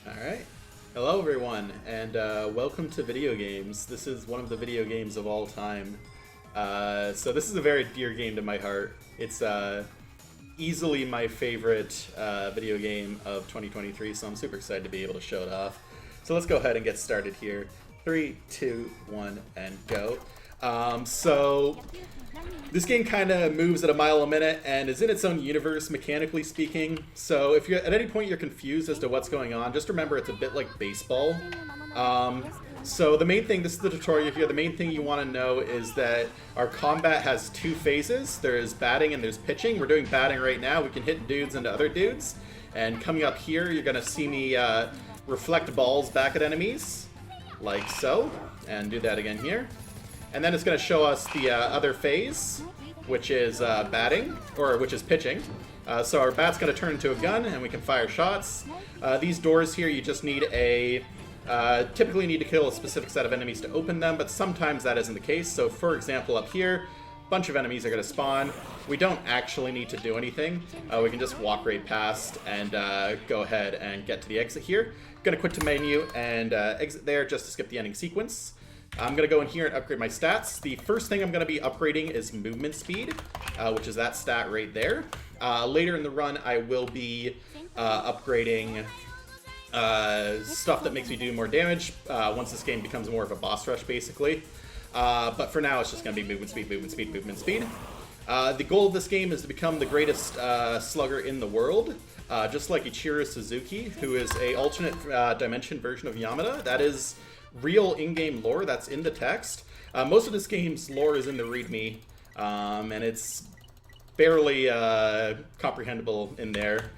Alright, hello everyone, and welcome to video games. This is one of the video games of all time. So this is a very dear game to my heart. It's easily my favorite video game of 2023, so I'm super excited to be able to show it off. So let's go ahead and get started here. 3, 2, 1, and go. So this game kind of moves at a mile a minute and is in its own universe, mechanically speaking. So if you're at any point you're confused as to what's going on, just remember it's a bit like baseball. So the main thing, this is the tutorial here, the main thing you want to know is that our combat has two phases. There's batting and there's pitching. We're doing batting right now. We can hit dudes into other dudes. And coming up here, you're going to see me reflect balls back at enemies, like so. And do that again here. And then it's going to show us the other phase, which is batting, or which is pitching. So our bat's going to turn into a gun, and we can fire shots. These doors here, you just need a... typically need to kill a specific set of enemies to open them, but sometimes that isn't the case. So for example, up here, a bunch of enemies are going to spawn. We don't actually need to do anything. We can just walk right past and go ahead and get to the exit here. Going to quit to menu and exit there just to skip the ending sequence. I'm going to go in here and upgrade my stats. The first thing I'm going to be upgrading is movement speed, which is that stat right there. Later in the run, I will be upgrading stuff that makes me do more damage once this game becomes more of a boss rush, basically. But for now, it's just going to be movement speed, movement speed, movement speed. The goal of this game is to become the greatest slugger in the world, just like Ichiro Suzuki, who is a alternate dimension version of Yamada. That is real in-game lore that's in the text. Most of this game's lore is in the README, and it's barely comprehensible in there.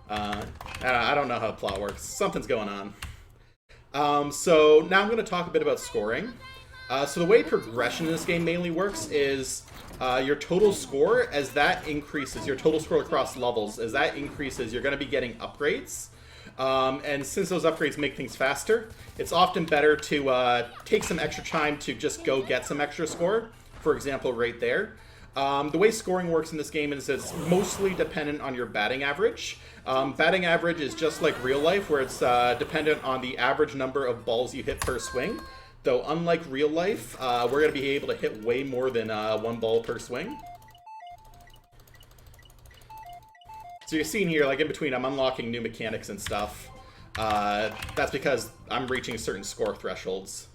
I don't know how the plot works. Something's going on. So now I'm going to talk a bit about scoring. So the way progression in this game mainly works is your total score, as that increases, your total score across levels, as that increases, you're going to be getting upgrades. And since those upgrades make things faster, it's often better to take some extra time to just go get some extra score. For example, right there. The way scoring works in this game is it's mostly dependent on your batting average. Batting average is just like real life, where it's dependent on the average number of balls you hit per swing. Though unlike real life, we're going to be able to hit way more than one ball per swing. So you're seeing here, like in between, I'm unlocking new mechanics and stuff. That's because I'm reaching certain score thresholds.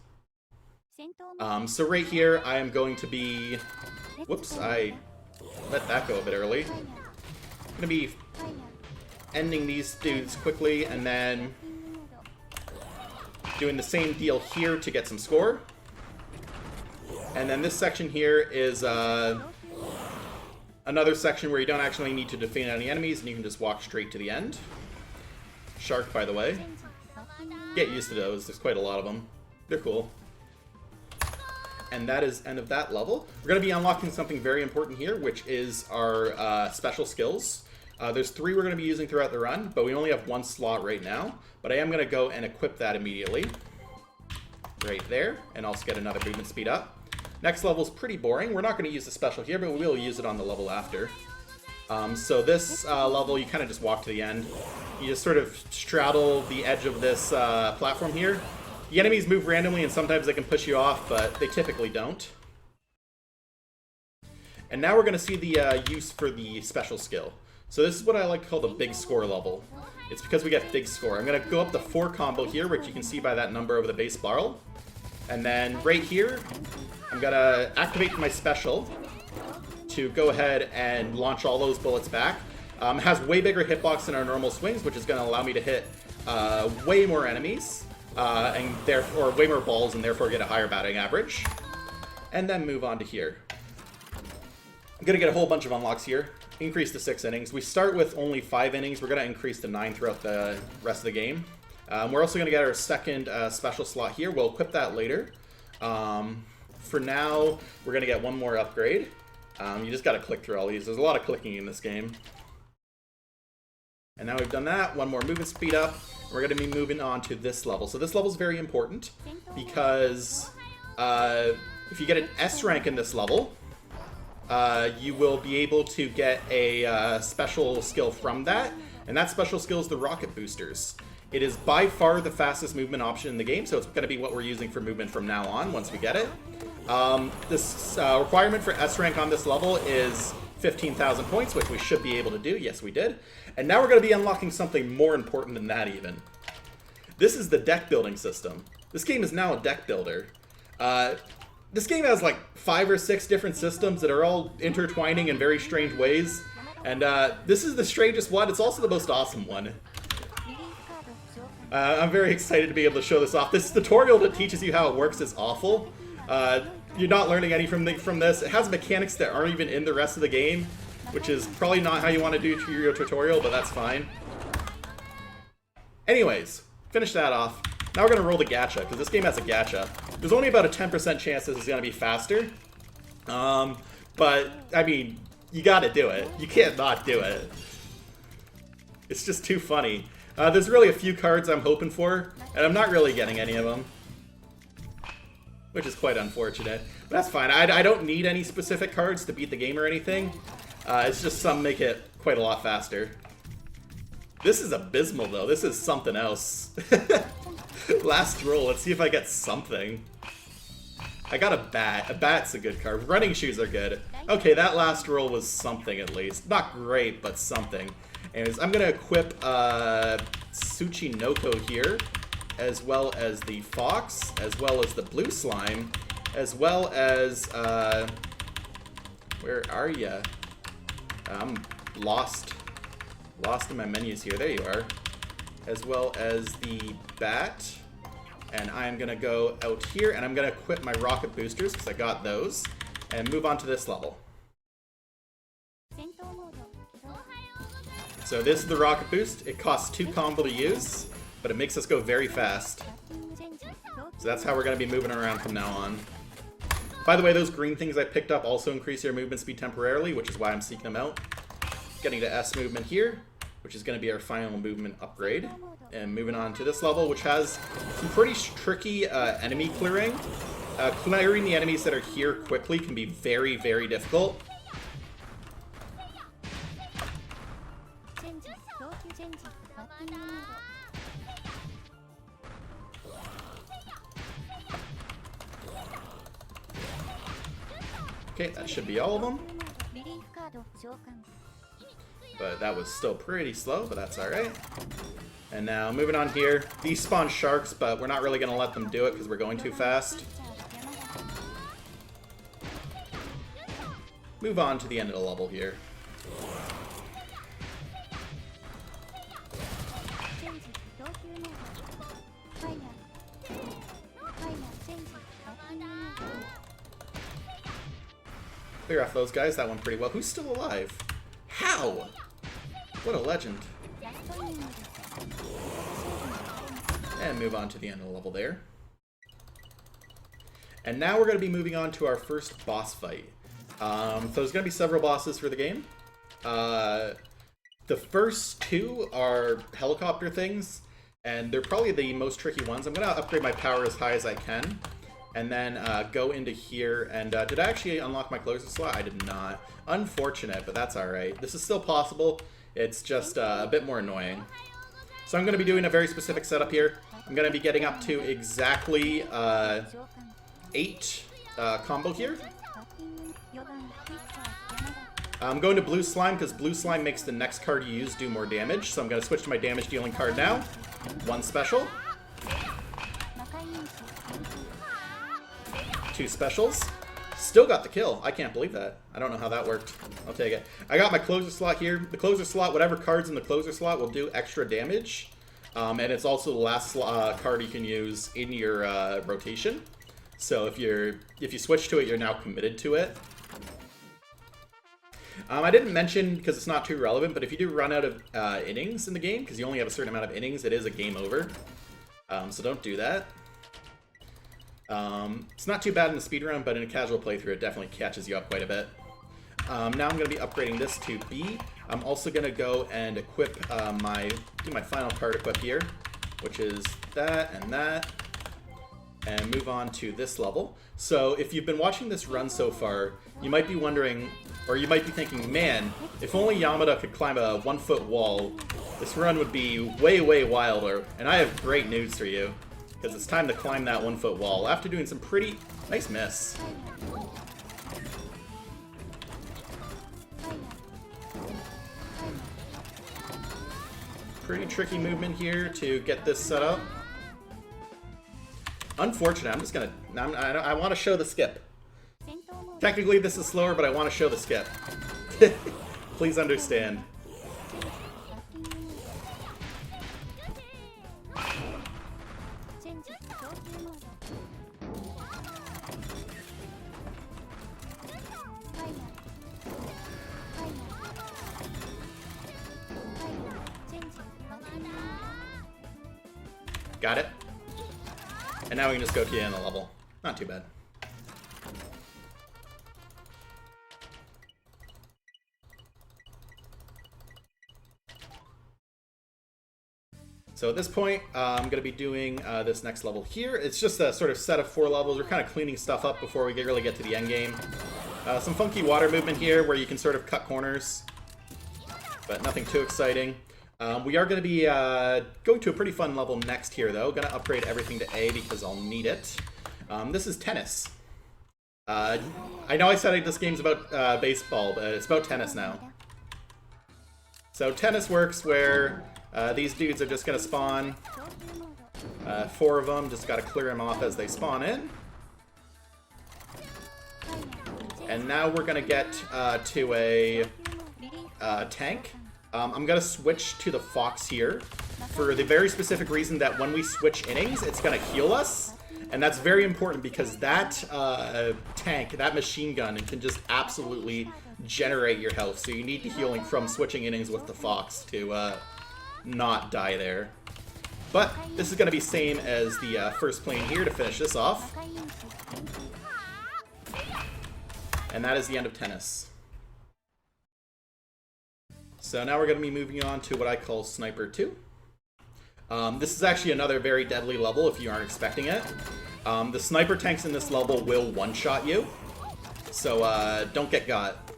So right here, I am going to be... Whoops, I let that go a bit early. I'm going to be ending these dudes quickly, and then doing the same deal here to get some score. And then this section here is... another section where you don't actually need to defeat any enemies, and you can just walk straight to the end. Shark, by the way. Get used to those. There's quite a lot of them. They're cool. And that is end of that level. We're going to be unlocking something very important here, which is our special skills. There's 3 we're going to be using throughout the run, but we only have 1 slot right now. But I am going to go and equip that immediately. Right there. And also get another movement speed up. Next level is pretty boring. We're not going to use the special here, but we will use it on the level after. So this level, you kind of just walk to the end. You just sort of straddle the edge of this platform here. The enemies move randomly, and sometimes they can push you off, but they typically don't. And now we're going to see the use for the special skill. So this is what I like to call the big score level. It's because we get big score. I'm going to go up the 4 combo here, which you can see by that number over the base barrel. And then right here, I'm gonna activate my special to go ahead and launch all those bullets back. It has way bigger hitbox than our normal swings, which is gonna allow me to hit way more enemies, and therefore way more balls, and therefore get a higher batting average. And then move on to here. I'm gonna get a whole bunch of unlocks here. Increase to 6 innings. We start with only 5 innings. We're gonna increase to 9 throughout the rest of the game. We're also gonna get our second special slot here. We'll equip that later. For now, we're gonna get one more upgrade. You just gotta click through all these. There's a lot of clicking in this game. And now we've done that. One more movement speed up. We're gonna be moving on to this level. So this level is very important because if you get an S rank in this level, you will be able to get a special skill from that, and that special skill is the rocket boosters. It is by far the fastest movement option in the game, so it's going to be what we're using for movement from now on once we get it. This requirement for S rank on this level is 15,000 points, which we should be able to do. Yes, we did. And now we're going to be unlocking something more important than that even. This is the deck building system. This game is now a deck builder. This game has like 5 or 6 different systems that are all intertwining in very strange ways. And this is the strangest one. It's also the most awesome one. I'm very excited to be able to show this off. This tutorial that teaches you how it works is awful. You're not learning anything from this. It has mechanics that aren't even in the rest of the game, which is probably not how you want to do your tutorial, but that's fine. Anyways, finish that off. Now we're going to roll the gacha, because this game has a gacha. There's only about a 10% chance this is going to be faster. But, I mean, you got to do it. You can't not do it. It's just too funny. There's really a few cards I'm hoping for, and I'm not really getting any of them. Which is quite unfortunate. But that's fine. I don't need any specific cards to beat the game or anything. It's just some make it quite a lot faster. This is abysmal, though. This is something else. Last roll. Let's see if I get something. I got a bat. A bat's a good card. Running shoes are good. Okay, that last roll was something at least. Not great, but something. Anyways, I'm going to equip Tsuchinoko here, as well as the fox, as well as the blue slime, as well as... where are ya? I'm lost. Lost in my menus here. There you are. As well as the bat. And I'm going to go out here, and I'm going to equip my rocket boosters, because I got those, and move on to this level. So this is the rocket boost. It costs 2 combo to use, but it makes us go very fast. So that's how we're going to be moving around from now on. By the way, those green things I picked up also increase your movement speed temporarily, which is why I'm seeking them out. Getting to S movement here, which is going to be our final movement upgrade. And moving on to this level, which has some pretty tricky enemy clearing. Clearing the enemies that are here quickly can be very, very difficult. Okay, that should be all of them. But that was still pretty slow, but that's alright. And now, moving on here. These spawn sharks, but we're not really going to let them do it because we're going too fast. Move on to the end of the level here. Clear off those guys. That went pretty well. Who's still alive? How? What a legend. And move on to the end of the level there. And now we're going to be moving on to our first boss fight. So there's going to be several bosses for the game. The first 2 are helicopter things, and they're probably the most tricky ones. I'm going to upgrade my power as high as I can, and then go into here. And did I actually unlock my closer slot? I did not. Unfortunate, but that's alright. This is still possible. It's just a bit more annoying. So I'm going to be doing a very specific setup here. I'm going to be getting up to exactly 8 combo here. I'm going to blue slime because blue slime makes the next card you use do more damage. So I'm going to switch to my damage dealing card now. 1 special. 2 specials. Still got the kill. I can't believe that. I don't know how that worked. I'll take it. I got my closer slot here. The closer slot, whatever cards in the closer slot will do extra damage. And it's also the last card you can use in your rotation. So if you switch to it, you're now committed to it. I didn't mention, because it's not too relevant, but if you do run out of innings in the game, because you only have a certain amount of innings, it is a game over. So don't do that. It's not too bad in the speedrun, but in a casual playthrough, it definitely catches you up quite a bit. Now I'm going to be upgrading this to B. I'm also going to go and equip do my final card equip here, which is that, and move on to this level. So if you've been watching this run so far, you might be wondering, or you might be thinking, man, if only Yamada could climb a 1-foot wall, this run would be way, way wilder. And I have great news for you, because it's time to climb that 1-foot wall after doing some pretty nice miss. Pretty tricky movement here to get this set up. Unfortunate, I'm just gonna, I want to show the skip. Technically this is slower, but I want to show the skip. Please understand. Got it. And now we can just go to the end of the level. Not too bad. So at this point, I'm going to be doing this next level here. It's just a sort of set of 4 levels. We're kind of cleaning stuff up before we really get to the end game. Some funky water movement here where you can sort of cut corners, but nothing too exciting. We are going to be going to a pretty fun level next here, though. Going to upgrade everything to A because I'll need it. This is tennis. I know I said this game's about baseball, but it's about tennis now. So tennis works where these dudes are just going to spawn. 4 of them, just got to clear them off as they spawn in. And now we're going to get to a tank. I'm going to switch to the Fox here for the very specific reason that when we switch innings, it's going to heal us. And that's very important because that tank, that machine gun, it can just absolutely generate your health. So you need the healing from switching innings with the Fox to not die there. But this is going to be same as the first plane here to finish this off. And that is the end of tennis. So now we're going to be moving on to what I call Sniper 2. This is actually another very deadly level if you aren't expecting it. The sniper tanks in this level will one-shot you, so don't get got.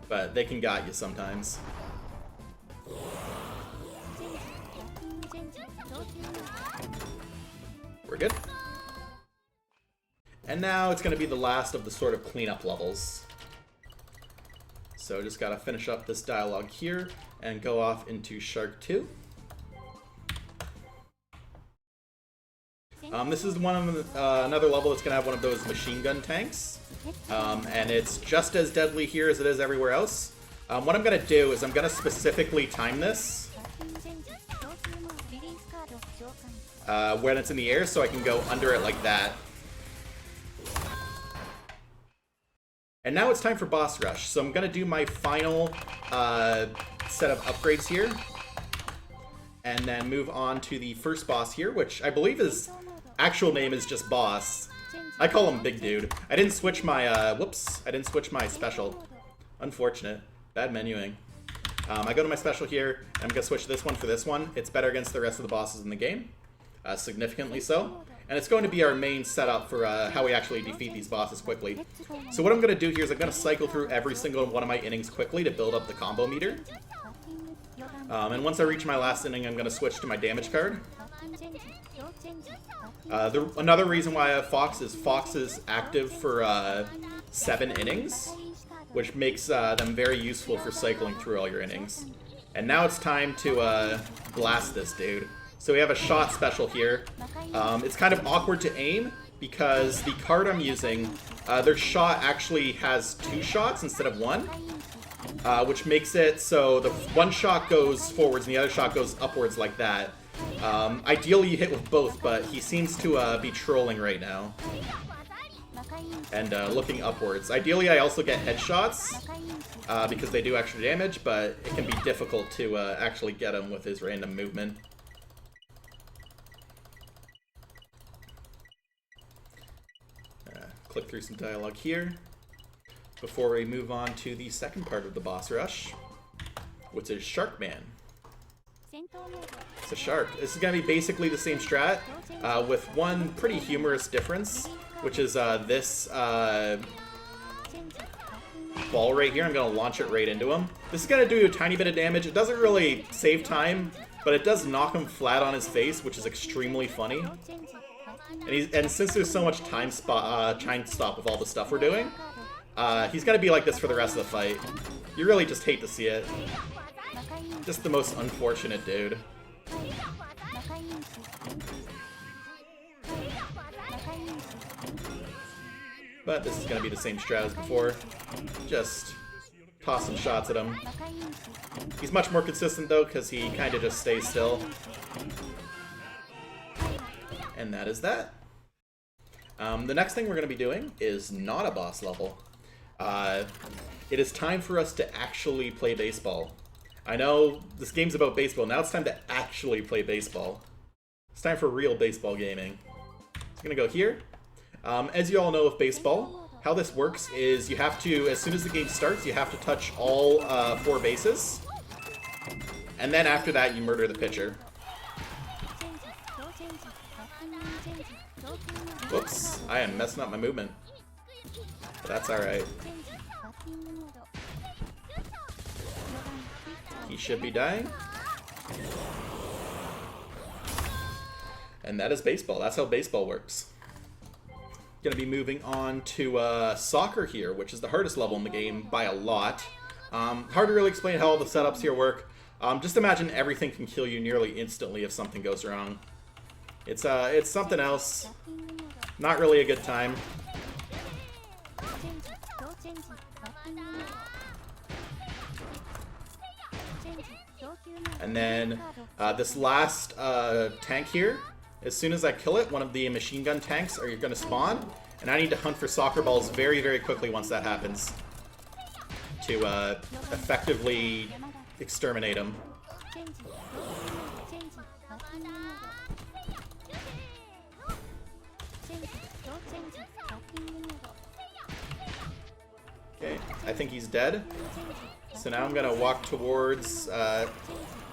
But they can got you sometimes. We're good. And now it's going to be the last of the sort of cleanup levels. So just gotta finish up this dialogue here and go off into Shark 2. This is one of another level that's gonna have one of those machine gun tanks, and it's just as deadly here as it is everywhere else. What I'm gonna do is I'm gonna specifically time this when it's in the air, so I can go under it like that. And now it's time for boss rush. So I'm gonna do my final set of upgrades here, and then move on to the first boss here, which I believe his actual name is just Boss. I call him Big Dude. I didn't switch my whoops. I didn't switch my special. Unfortunate. Bad menuing. I go to my special here, and I'm gonna switch this one for this one. It's better against the rest of the bosses in the game, significantly so. And it's going to be our main setup for how we actually defeat these bosses quickly. So what I'm going to do here is I'm going to cycle through every single one of my innings quickly to build up the combo meter. And once I reach my last inning, I'm going to switch to my damage card. Another reason why I have Fox is active for 7 innings, which makes them very useful for cycling through all your innings. And now it's time to blast this dude. So we have a shot special here. It's kind of awkward to aim, because the card I'm using, their shot actually has 2 shots instead of 1, which makes it so the one shot goes forwards and the other shot goes upwards like that. Ideally you hit with both, but he seems to be trolling right now and looking upwards. Ideally I also get headshots because they do extra damage, but it can be difficult to actually get him with his random movement. Click through some dialogue here before we move on to the second part of the boss rush, which is Sharkman. It's a shark. This is going to be basically the same strat, with one pretty humorous difference, which is this ball right here. I'm going to launch it right into him. This is going to do a tiny bit of damage. It doesn't really save time, but it does knock him flat on his face, which is extremely funny. And since there's so much time stop with all the stuff we're doing, he's gonna be like this for the rest of the fight. You really just hate to see it. Just the most unfortunate dude. But this is gonna be the same strat as before. Just toss some shots at him. He's much more consistent though, because he kind of just stays still. And that is that. The next thing we're going to be doing is not a boss level. It is time for us to actually play baseball. I know this game's about baseball. Now it's time to actually play baseball. It's time for real baseball gaming. I'm going to go here. As you all know with baseball, how this works is you have to, as soon as the game starts, you have to touch all 4 bases. And then after that, you murder the pitcher. Whoops, I am messing up my movement. But that's alright. He should be dying. And that is baseball. That's how baseball works. Gonna be moving on to soccer here, which is the hardest level in the game by a lot. Hard to really explain how all the setups here work. Just imagine everything can kill you nearly instantly if something goes wrong. It's something else. Not really a good time. And then this last tank here, as soon as I kill it, one of the machine gun tanks are going to spawn, and I need to hunt for soccer balls very, very quickly once that happens to effectively exterminate them. Okay, I think he's dead. So now I'm gonna walk towards,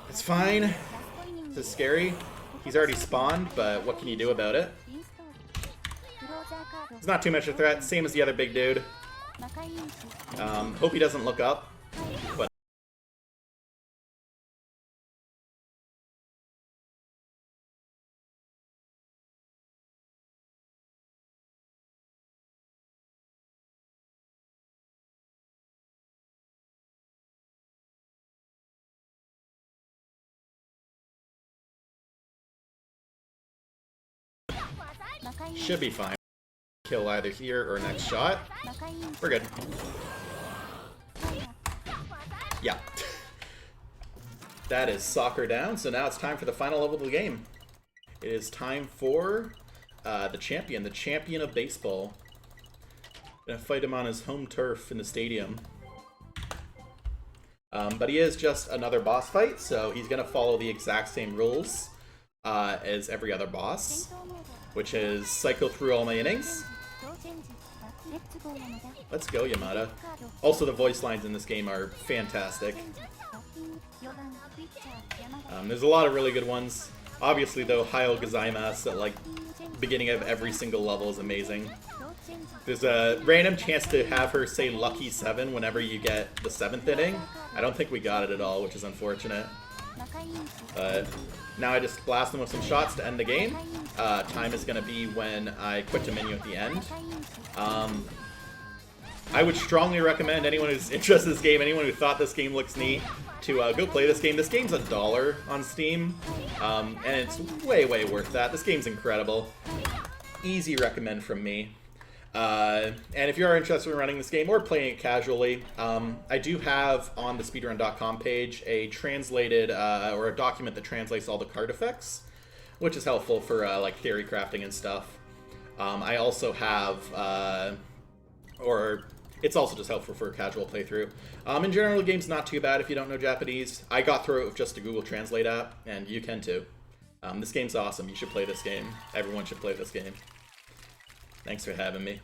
it's fine. This is scary. He's already spawned, but what can you do about it? It's not too much of a threat, same as the other big dude. Hope he doesn't look up, but should be fine. Kill either here or next shot. We're good. Yeah. That is soccer down, so now it's time for the final level of the game. It is time for the champion of baseball. Gonna fight him on his home turf in the stadium. But he is just another boss fight, so he's gonna follow the exact same rules as every other boss, which is cycle through all my innings. Let's go, Yamada. Also, the voice lines in this game are fantastic. There's a lot of really good ones. Obviously, though, Hayo Gozaimasu at, like, beginning of every single level is amazing. There's a random chance to have her say Lucky 7 whenever you get the 7th inning. I don't think we got it at all, which is unfortunate. But now I just blast them with some shots to end the game. Time is going to be when I quit the menu at the end. I would strongly recommend anyone who's interested in this game, anyone who thought this game looks neat, to go play this game. This game's $1 on Steam, and it's way, way worth that. This game's incredible. easy recommend from me. And if you are interested in running this game or playing it casually, I do have on the speedrun.com page a translated or a document that translates all the card effects, which is helpful for like theory crafting and stuff. I also have, or it's also just helpful for a casual playthrough. In general, the game's not too bad if you don't know Japanese. I got through it with just a Google Translate app, and you can too. This game's awesome. You should play this game. Everyone should play this game. Thanks for having me.